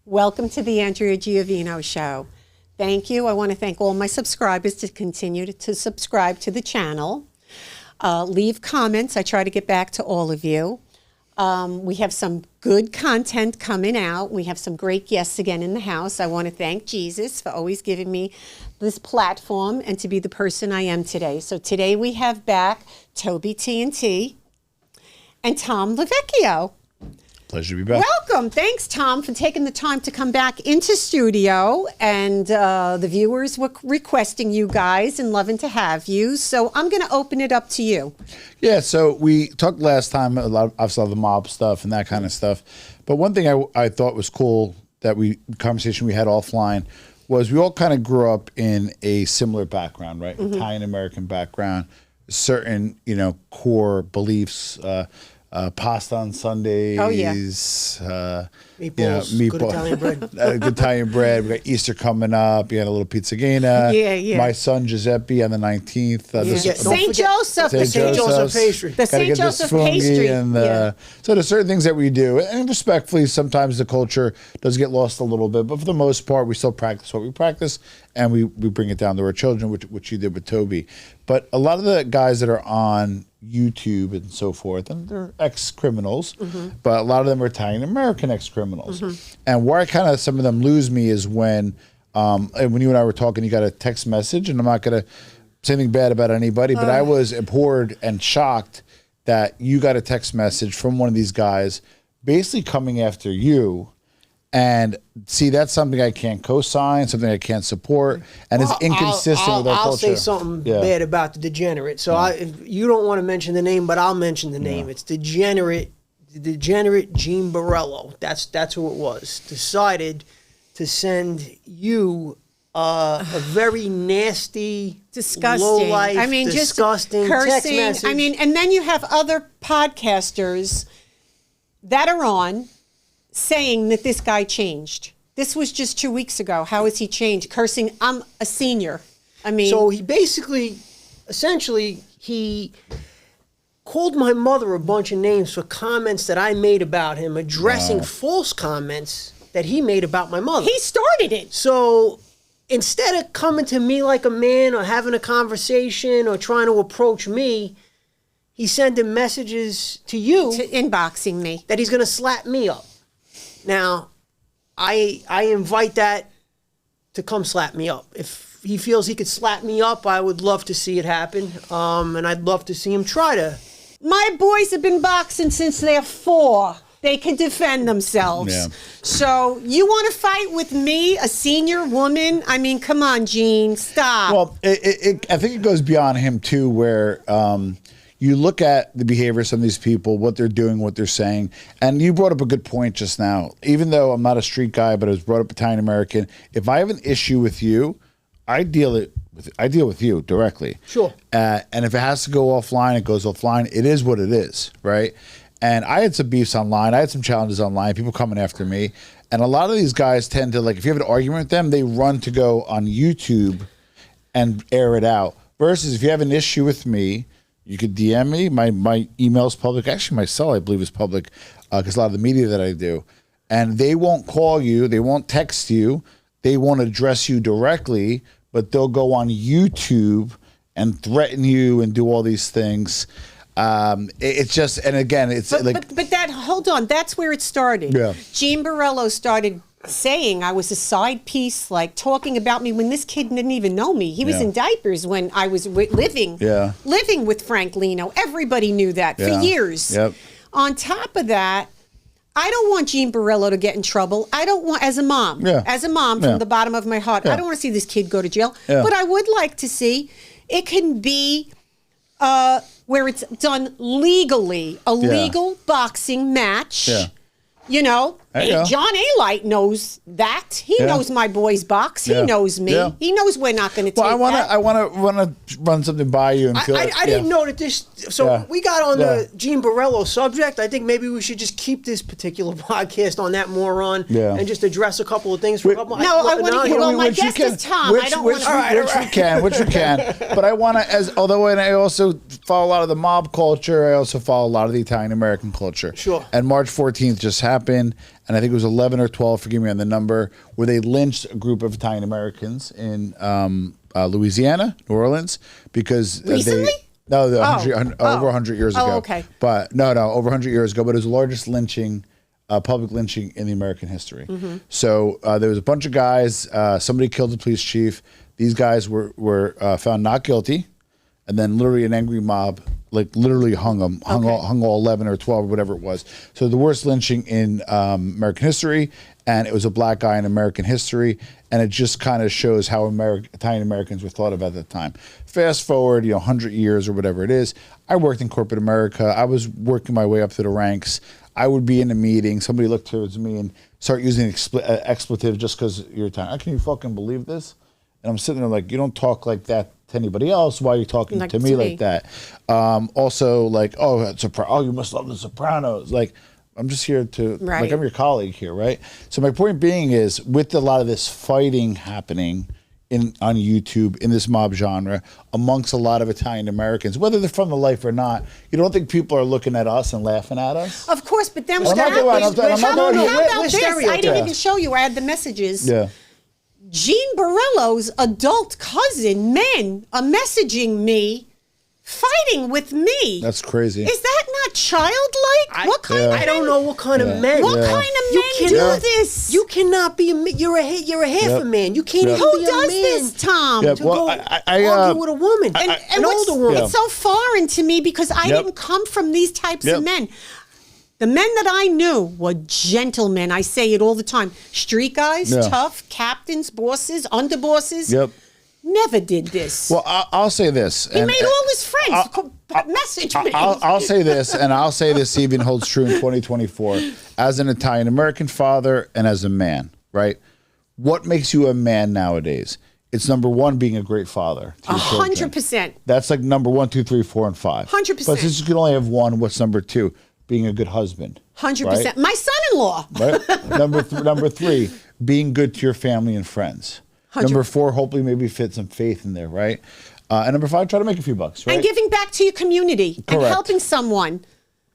Welcome to the Andrea Giovino Show. Thank you. I want to thank all my subscribers to continue to subscribe to the channel. Leave comments. I try to get back to all of you. We have some good content coming out. We have some great guests again in the house. I want to thank Jesus for always giving me this platform and to be the person I am today. So today we have back TobyTNT and Tom Lavecchia. Pleasure to be back. Welcome. Thanks, Tom, for taking the time to come back into studio. And the viewers were requesting you guys and loving to have you. So I'm going to open it up to you. Yeah, so we talked last time a lot of the mob stuff and that kind of stuff. But one thing I thought was cool that conversation we had offline was we all kind of grew up in a similar background, right? Mm-hmm. Italian-American background, certain, core beliefs, pasta on Sundays. Oh, yeah. Meatballs, good Italian bread. Good Italian bread. We got Easter coming up. You had a little pizzagina. Yeah. My son Giuseppe on the 19th. St. Joseph. The St. Joseph pastry. The St. Joseph pastry. So there's certain things that we do. And respectfully, sometimes the culture does get lost a little bit. But for the most part, we still practice what we practice. And we bring it down to our children, which you did with Toby. But a lot of the guys that are on YouTube and so forth, and they're ex-criminals, but a lot of them are Italian-American ex-criminals. And where some of them lose me is when you and I were talking, you got a text message, and I'm not going to say anything bad about anybody, but I was abhorred and shocked that you got a text message from one of these guys basically coming after you. And see, that's something I can't co-sign, something I can't support, and it's inconsistent with our culture. I'll say something bad about the degenerate. So if you don't want to mention the name, but I'll mention the name. It's degenerate Gene Borello. That's who it was. Decided to send you a very nasty, disgusting, low-life, just disgusting cursing. text message. And then you have other podcasters that are on saying that this guy changed. This was just 2 weeks ago. How has he changed? Cursing, I'm a senior. So he basically, essentially, he called my mother a bunch of names for comments that I made about him, addressing false comments that he made about my mother. He started it. So instead of coming to me like a man or having a conversation or trying to approach me, he's sending messages to you. Inboxing me. That he's going to slap me up. Now, I invite that to come slap me up. If he feels he could slap me up, I would love to see it happen. And I'd love to see him try to. My boys have been boxing since they're 4. They can defend themselves. Yeah. So you want to fight with me, a senior woman? Come on, Gene, stop. Well, I think it goes beyond him, too, where you look at the behavior of some of these people, what they're doing, what they're saying, and you brought up a good point just now. Even though I'm not a street guy, but I was brought up Italian-American, if I have an issue with you, I deal with you directly. Sure. And if it has to go offline, it goes offline. It is what it is, right? And I had some beefs online. I had some challenges online, people coming after me. And a lot of these guys tend to, if you have an argument with them, they run to go on YouTube and air it out. Versus if you have an issue with me, you could DM me. My email is public. Actually, my cell, I believe, is public because a lot of the media that I do. And they won't call you. They won't text you. They won't address you directly, but they'll go on YouTube and threaten you and do all these things. It's just, and again, it's but that, hold on, that's where it started. Yeah. Gene Borello started saying I was a side piece, talking about me when this kid didn't even know me. He was in diapers when I was living with Frank Lino. Everybody knew that for years. Yep. On top of that, I don't want Gene Borello to get in trouble. I don't want, as a mom from the bottom of my heart, I don't want to see this kid go to jail. Yeah. But I would like to see it can be where it's done legally, a legal boxing match. Yeah. John A-Light knows that. He knows my boys box. He knows me. Yeah. He knows we're not going to take that. I want to run something by you and feel. I didn't know that this. So we got on the Gene Borello subject. I think maybe we should just keep this particular podcast on that moron and just address a couple of things. For a couple. I want to. Well, my guest is Tom. Which we can. But I want to, I also follow a lot of the mob culture. I also follow a lot of the Italian American culture. Sure. And March 14th just happened. and I think it was 11 or 12, forgive me on the number, where they lynched a group of Italian Americans in Louisiana, New Orleans, because Recently? over 100 years ago. Oh, okay. But no, over 100 years ago. But it was the largest lynching, public lynching in the American history. So there was a bunch of guys. Somebody killed the police chief. These guys were found not guilty, and then literally an angry mob literally hung them, hung all 11 or 12 or whatever it was. So the worst lynching in American history, and it was a black guy in American history, and it just kind of shows how Italian Americans were thought of at the time. Fast forward, 100 years or whatever it is. I worked in corporate America. I was working my way up to the ranks. I would be in a meeting. Somebody looked towards me and start using expletive just because you're Italian. Can you fucking believe this? And I'm sitting there like, you don't talk like that to anybody else. Why are you talking to me like that? Also, like, you must love The Sopranos. Like, I'm just here to, like, I'm your colleague here, right? So my point being is, with a lot of this fighting happening on YouTube in this mob genre amongst a lot of Italian Americans, whether they're from the life or not, you don't think people are looking at us and laughing at us? Of course, but then how about this? I didn't even show you. I had the messages. Yeah. Gene Borello's adult cousin, men, are messaging me, fighting with me. That's crazy. Is that not childlike? What kind of I don't know what kind of men. What kind of men do this? You cannot be a man. You're a half a man. You can't even Who be a man. does this, Tom? Yeah, To well, go I argue with a woman, an what's- older woman. It's so foreign to me because I didn't come from these types of men. The men that I knew were gentlemen. I say it all the time. Street guys, tough, captains, bosses, underbosses. Yep. Never did this. Well, I'll say this. He made all his friends message me. I'll say this, and I'll say this even holds true in 2024. As an Italian American father and as a man, right? What makes you a man nowadays? It's number one, being a great father to your children. 100%. That's like number 1, 2, 3, 4, and 5. 100%. But since you can only have one, what's number 2? Being a good husband. 100%. Right? My son-in-law. Right? Number 3, being good to your family and friends. 100. Number 4, hopefully maybe fit some faith in there, right? And number 5, try to make a few bucks, right? And giving back to your community and Correct. helping someone.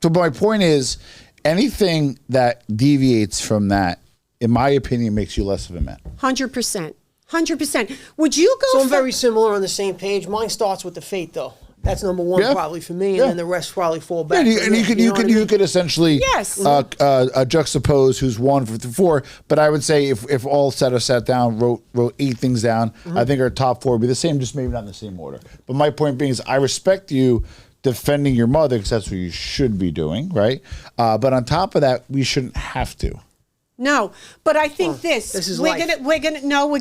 So my point is, anything that deviates from that, in my opinion, makes you less of a man. 100%. 100%. Would you go So I'm very similar on the same page. Mine starts with the faith, though. That's number one probably for me, and then the rest probably fall back. And you could essentially juxtapose who's 1 through 4. But I would say if all sat down, wrote 8 things down, I think our top 4 would be the same, just maybe not in the same order. But my point being is, I respect you defending your mother because that's what you should be doing, right? But on top of that, we shouldn't have to. No, but I think this is we're life.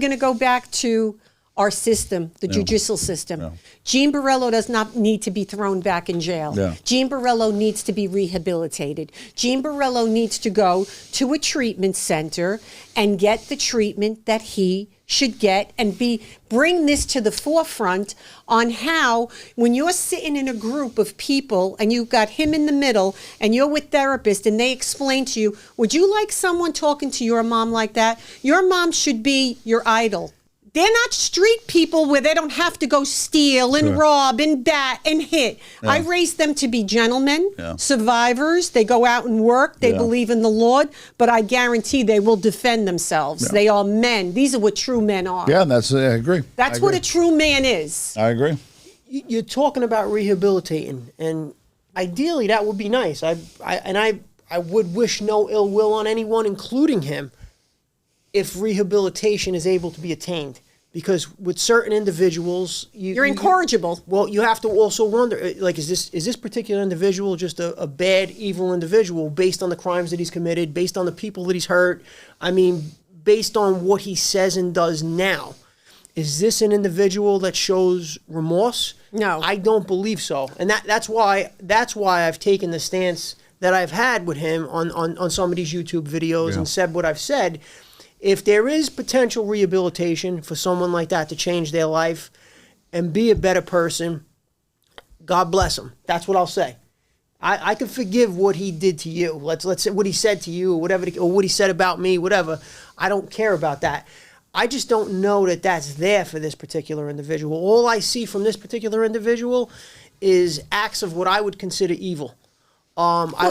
gonna go back to our system, the judicial system. Gene Borello does not need to be thrown back in jail. Gene Borello needs to be rehabilitated. Gene Borello needs to go to a treatment center and get the treatment that he should get and bring this to the forefront on how, when you're sitting in a group of people and you've got him in the middle and you're with therapists and they explain to you, would you like someone talking to your mom like that? Your mom should be your idol. They're not street people where they don't have to go steal and rob and bat and hit. I raised them to be gentlemen, survivors. They go out and work. They believe in the Lord. But I guarantee they will defend themselves. They are men. These are what true men are. Yeah, I agree. That's what a true man is. I agree. You're talking about rehabilitating, and ideally that would be nice. I would wish no ill will on anyone, including him, if rehabilitation is able to be attained. Because with certain individuals, you're incorrigible. Well, you have to also wonder, like, is this particular individual just a bad, evil individual based on the crimes that he's committed, based on the people that he's hurt? I mean, based on what he says and does now. Is this an individual that shows remorse? No. I don't believe so. And that's why I've taken the stance that I've had with him on some of these YouTube videos and said what I've said. If there is potential rehabilitation for someone like that to change their life and be a better person, God bless him. That's what I'll say. I can forgive what he did to you. Let's say what he said to you or whatever, or what he said about me, whatever. I don't care about that. I just don't know that that's there for this particular individual. All I see from this particular individual is acts of what I would consider evil.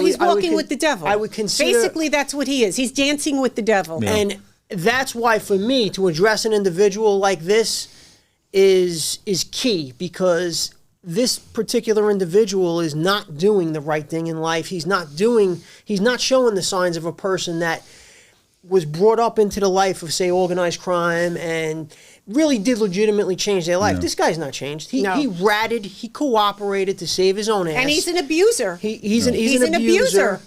He's walking with the devil. I would consider basically that's what he is. He's dancing with the devil. Yeah. And that's why, for me, to address an individual like this is key, because this particular individual is not doing the right thing in life. He's not showing the signs of a person that was brought up into the life of, say, organized crime and really did legitimately change their life. No. This guy's not changed. He No. ratted, he cooperated to save his own ass. And he's an abuser. He's an abuser.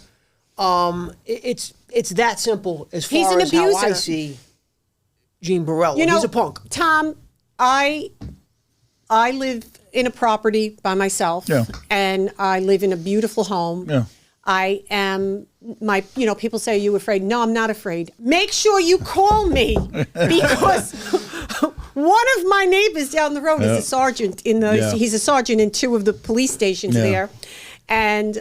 It's that simple as far He's an as how I abuser. see Gene Borello. You know, He's a punk. Tom, I live in a property by myself, Yeah. and I live in a beautiful home. Yeah. I am people say, are you afraid? No, I'm not afraid. Make sure you call me, because one of my neighbors down the road is a sergeant he's a sergeant in 2 of the police stations there. And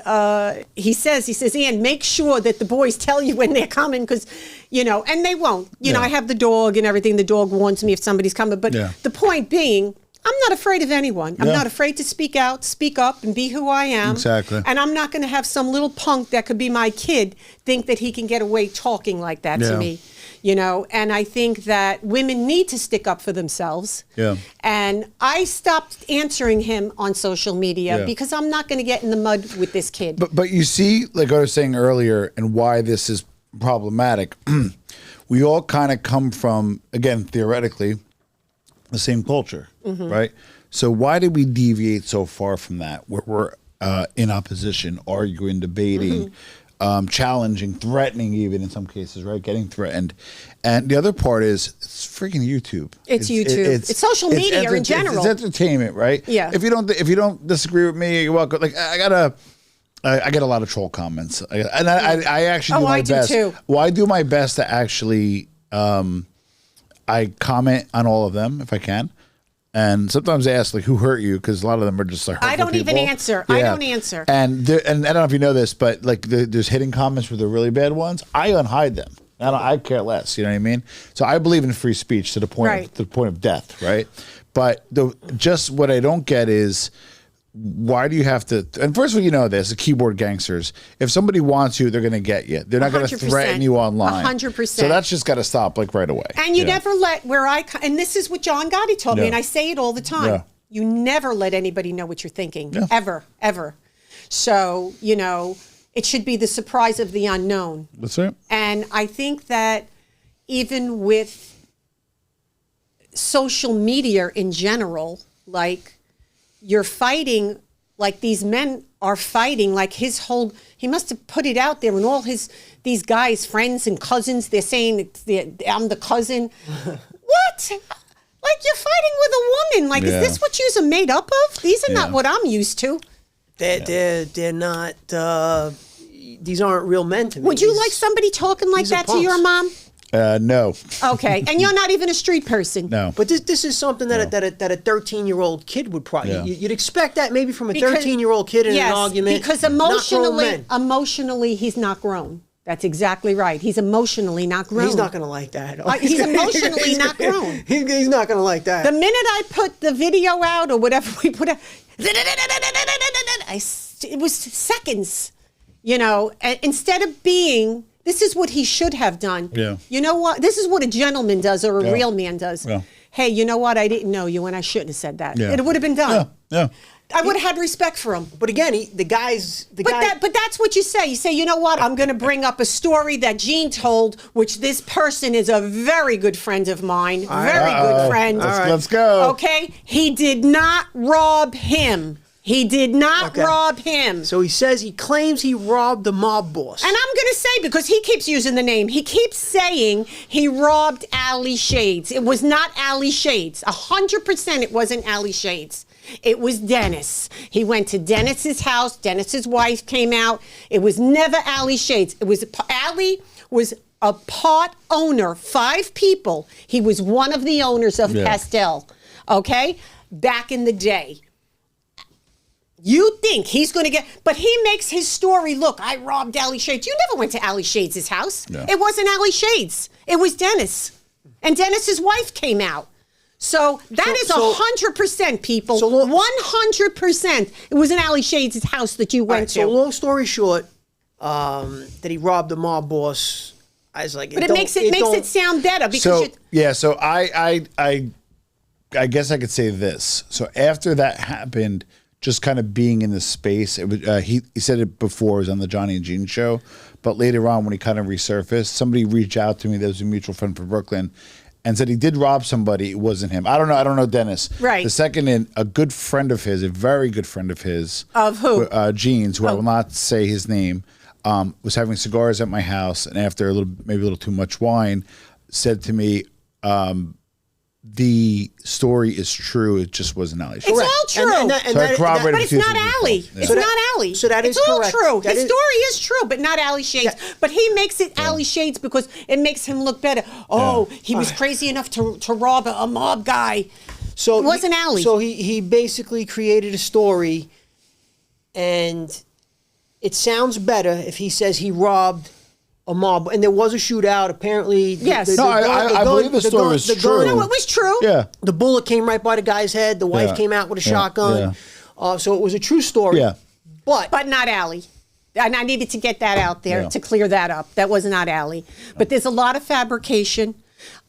he says, Ian, make sure that the boys tell you when they're coming, because, and they won't. You know, I have the dog and everything. The dog warns me if somebody's coming. But the point being, I'm not afraid of anyone. I'm not afraid to speak out, speak up, and be who I am. Exactly. And I'm not going to have some little punk that could be my kid think that he can get away talking like that to me. And I think that women need to stick up for themselves. Yeah. And I stopped answering him on social media because I'm not going to get in the mud with this kid. But you see, like I was saying earlier, and why this is problematic, we all kind of come from, again, theoretically, the same culture, right? So why did we deviate so far from that? We're in opposition, arguing, debating, challenging, threatening, even in some cases, right? Getting threatened. And the other part is it's freaking YouTube. It's YouTube. It's social media in general. It's entertainment, right? Yeah. If you don't disagree with me, you're welcome. Like I get a lot of troll comments, and I actually do my best. Too. Well, I do my best to actually. I comment on all of them if I can. And sometimes they ask, like, who hurt you? Because a lot of them are just like, I don't even answer. I don't answer. And I don't know if you know this, but like there's hidden comments where they're really bad ones. I unhide them. I care less. You know what I mean? So I believe in free speech to the point of death, right? But just what I don't get is, why do you have to? And first of all, you know this: the keyboard gangsters. If somebody wants you, they're going to get you. They're not going to threaten you online. 100%. So that's just got to stop, like right away. And you never let and this is what John Gotti told me, and I say it all the time. Yeah. You never let anybody know what you're thinking, ever. So it should be the surprise of the unknown. That's it. And I think that even with social media in general, like, you're fighting, like these men are fighting, like he must have put it out there, and all these guys, friends and cousins, they're saying, I'm the cousin. What? Like, you're fighting with a woman. Like, is this what you're made up of? These are not what I'm used to. They're not, these aren't real men to me. Would you like somebody talking like that to your mom? No. Okay, and you're not even a street person. No. But this is something that a 13-year-old kid would probably you'd expect that maybe from a 13-year-old kid in an argument. Because emotionally he's not grown. That's exactly right. He's emotionally not grown. He's not going to like that. He's emotionally not grown. He's not going to like that. The minute I put the video out or whatever we put out, it was seconds. Instead of being. This is what he should have done. Yeah. You know what? This is what a gentleman does, or a real man does. Yeah. Hey, you know what? I didn't know you, and I shouldn't have said that. Yeah. It would have been done. Yeah. I would have had respect for him. But again, the guy. But that's what you say. You say, you know what? I'm going to bring up a story that Gene told, which this person is a very good friend of mine. Very good friend. Let's go. Okay? He did not rob him. He did not rob him. So he claims he robbed the mob boss. And I'm going to say, because he keeps using the name, he keeps saying he robbed Ali Shades. It was not Ali Shades. 100% it wasn't Ali Shades. It was Dennis. He went to Dennis's house. Dennis's wife came out. It was never Ali Shades. Ali was a part owner, 5 people. He was one of the owners of Pastel, okay, back in the day. You think he's going to get, but he makes his story look, I robbed Ali Shades. You never went to Ali Shades' house. No. It wasn't Ali Shades. It was Dennis. And Dennis's wife came out. So that is 100%, people. 100%. It was in Ali Shades' house that you went to. So long story short, that he robbed a mob boss. I was like, but it makes it sound better because so I guess I could say this. So after that happened, just kind of being in the space, it was, he said it before, it was on the Johnny and Gene show, but later on when he kind of resurfaced, somebody reached out to me, there was a mutual friend from Brooklyn, and said he did rob somebody. It wasn't him. I don't know Dennis. Right. The second in, a good friend of his, a very good friend of his. Of who? Gene's, who I will not say his name, was having cigars at my house, and after maybe a little too much wine, said to me, the story is true. It just wasn't Ali. It's all true. But it's not Ali. Yeah. It's not Ali. So that is it's all correct. true. His story is true, but not Ali Shades. Yeah. But he makes it Ali Shades because it makes him look better. Oh, he was crazy enough to rob a mob guy. So it wasn't Ali. So he basically created a story, and it sounds better if he says he robbed a mob, and there was a shootout. Apparently, yes. I believe the story was true. No, it was true. Yeah. The bullet came right by the guy's head. The wife came out with a shotgun. Yeah. So it was a true story. Yeah. But not Ali. And I needed to get that out there to clear that up. That was not Ali. But there's a lot of fabrication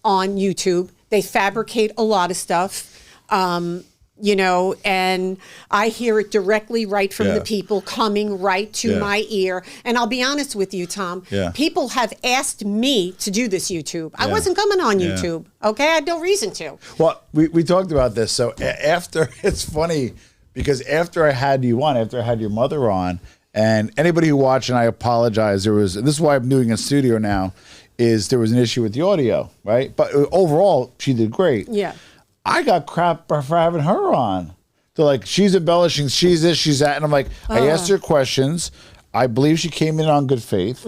on YouTube. They fabricate a lot of stuff. You know, and I hear it directly right from the people coming right to my ear. And I'll be honest with you, Tom. People have asked me to do this YouTube. I wasn't coming on YouTube. Okay, I had no reason to. Well, we talked about this. So after, it's funny because after I had you on, after I had your mother on, and anybody who watched, and I apologize, this is why I'm doing a studio now, is there was an issue with the audio, right? But overall, she did great. Yeah. I got crap for having her on. So like, she's embellishing, she's this, she's that. And I'm like, I asked her questions. I believe she came in on good faith.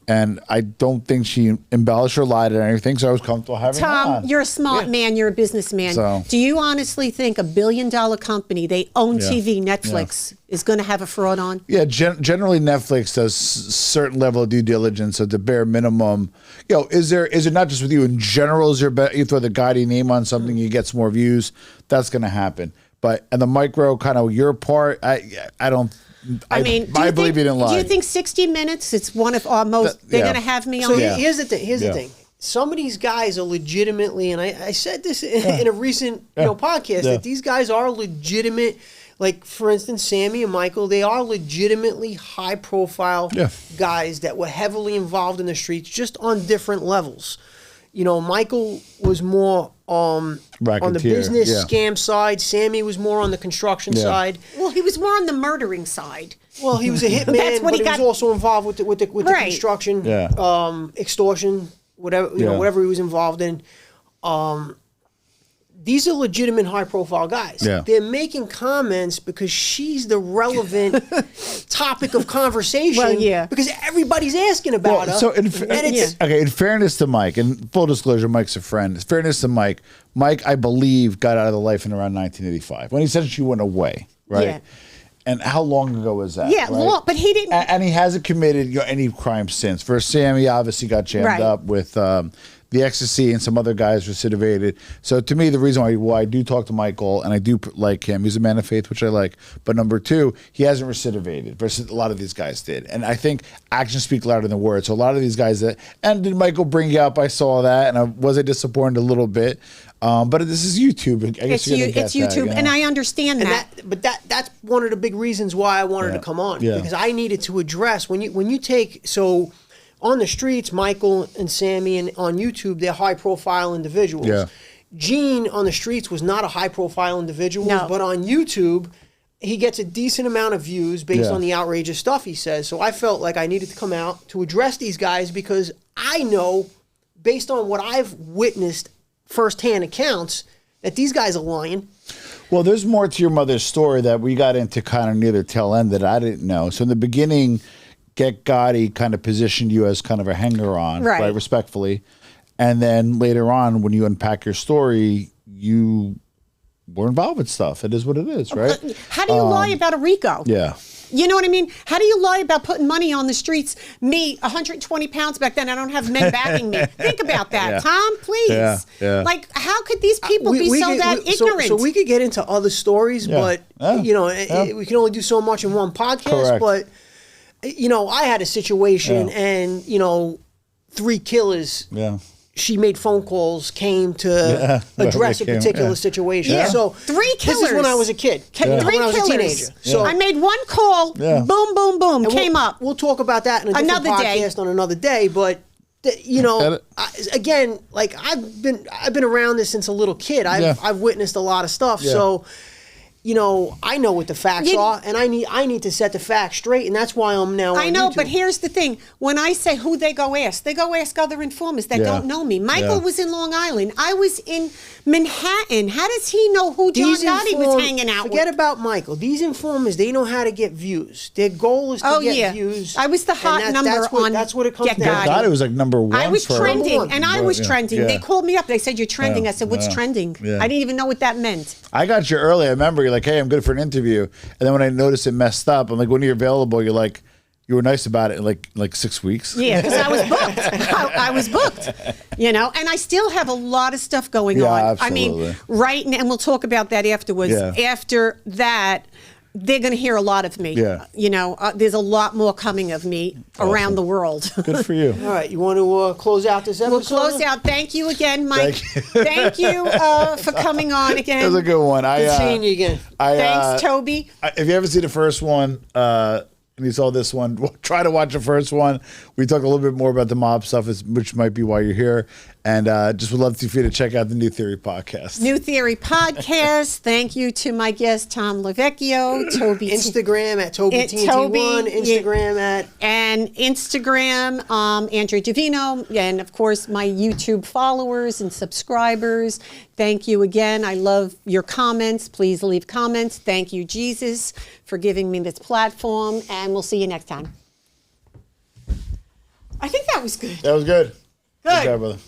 And I don't think she embellished or lied or anything. So I was comfortable having her on. Tom, you're a smart man. You're a businessman. So, do you honestly think $1 billion company, they own TV, Netflix, is going to have a fraud on? Yeah, generally Netflix does certain level of due diligence at the bare minimum. You know, is it not just with you in general? Is there you throw the guiding name on something, you get some more views? That's going to happen. But and the micro kind of your part, I don't. I mean, I believe you didn't lie. Do you think 60 Minutes? It's one of our most. They're going to have me on. So here's the thing. Here's the thing. Some of these guys are legitimately, and I said this in a recent podcast, that these guys are legitimate. Like, for instance, Sammy and Michael, they are legitimately high-profile guys that were heavily involved in the streets, just on different levels. You know, Michael was more on the business scam side. Sammy was more on the construction side. Well, he was more on the murdering side. Well, he was a hitman, but he was also involved with the construction, extortion, whatever whatever he was involved in. These are legitimate high-profile guys. Yeah. They're making comments because she's the relevant topic of conversation. Well, because everybody's asking about her. So, in fairness to Mike, and full disclosure, Mike's a friend. In fairness to Mike, I believe, got out of the life in around 1985 when he said she went away, right? Yeah. And how long ago was that? Yeah, right? long, but he didn't. And he hasn't committed any crime since. For Sammy, obviously got jammed up with the ecstasy, and some other guys recidivated. So to me, the reason why I do talk to Michael, and I do like him, he's a man of faith, which I like. But number two, he hasn't recidivated versus a lot of these guys did. And I think actions speak louder than words. So a lot of these guys and did Michael bring you up? I saw that, and I was disappointed a little bit. But this is YouTube. I guess it's YouTube, and I understand that. But that's one of the big reasons why I wanted to come on, because I needed to address when you take so. On the streets, Michael and Sammy, and on YouTube, they're high-profile individuals. Yeah. Gene on the streets was not a high-profile individual, but on YouTube, he gets a decent amount of views based on the outrageous stuff he says. So I felt like I needed to come out to address these guys because I know, based on what I've witnessed firsthand accounts, that these guys are lying. Well, there's more to your mother's story that we got into kind of near the tail end that I didn't know. So in the beginning, Get Gotti kind of positioned you as kind of a hanger-on, right, respectfully. And then later on, when you unpack your story, you were involved with stuff. It is what it is, right? How do you lie about a RICO? Yeah. You know what I mean? How do you lie about putting money on the streets? Me, 120 pounds back then, I don't have men backing me. Think about that, Yeah. Tom, please. Yeah. Like, how could these people be ignorant? So we could get into other stories, but you know, we can only do so much in one podcast. Correct. But you know, I had a situation, and you know, 3 killers. Yeah. She made phone calls, came to address a particular situation. Yeah. So 3 killers. This is when I was a kid. Three When I was a killers. teenager. So I made one call. Yeah. Boom, boom, boom. and Came up. We'll talk about that in a different Another day. podcast on another day. But you know, again, like I've been around this since a little kid. I've witnessed a lot of stuff. Yeah. So. You know, I know what the facts are, and I need to set the facts straight, and that's why I'm now. I know, on YouTube. but here's the thing: when I say who they go ask other informers that don't know me. Michael was in Long Island. I was in Manhattan. How does he know who John Gotti was hanging out with? Forget about Michael. These informers, they know how to get views. Their goal is to get views. I was the hot number on That's what it comes Get down Gotti. Gotti was like number 1. I was for trending, and I was trending. Yeah. They called me up. They said, "You're trending." I said, "What's trending?" Yeah. I didn't even know what that meant. I got you early. I remember you're like, "Hey, I'm good for an interview," and then when I noticed it messed up, I'm like, "When are you available?" You're like, "You were nice about it in like 6 weeks." Yeah, because I was booked. I was booked, you know, and I still have a lot of stuff going on. Absolutely. I mean, right now, and we'll talk about that afterwards. Yeah. After that, they're going to hear a lot of me. Yeah. You know, there's a lot more coming of me around the world. Good for you. All right, you want to close out this episode? We'll close out. Thank you again, Mike. Thank you. Thank you for coming on again. It was a good one. Good seeing you again. Thanks, Toby. If you ever see the first one, and you saw this one, try to watch the first one. We talk a little bit more about the mob stuff, which might be why you're here. And just would love for you to check out the New Theory podcast. New Theory podcast. Thank you to my guest, Tom Lavecchio. Toby. Instagram at TobyTNT1. Instagram at... And Instagram, Andrea Giovino. And, of course, my YouTube followers and subscribers. Thank you again. I love your comments. Please leave comments. Thank you, Jesus, for giving me this platform. And we'll see you next time. I think that was good. That was good. Good. Good job, brother.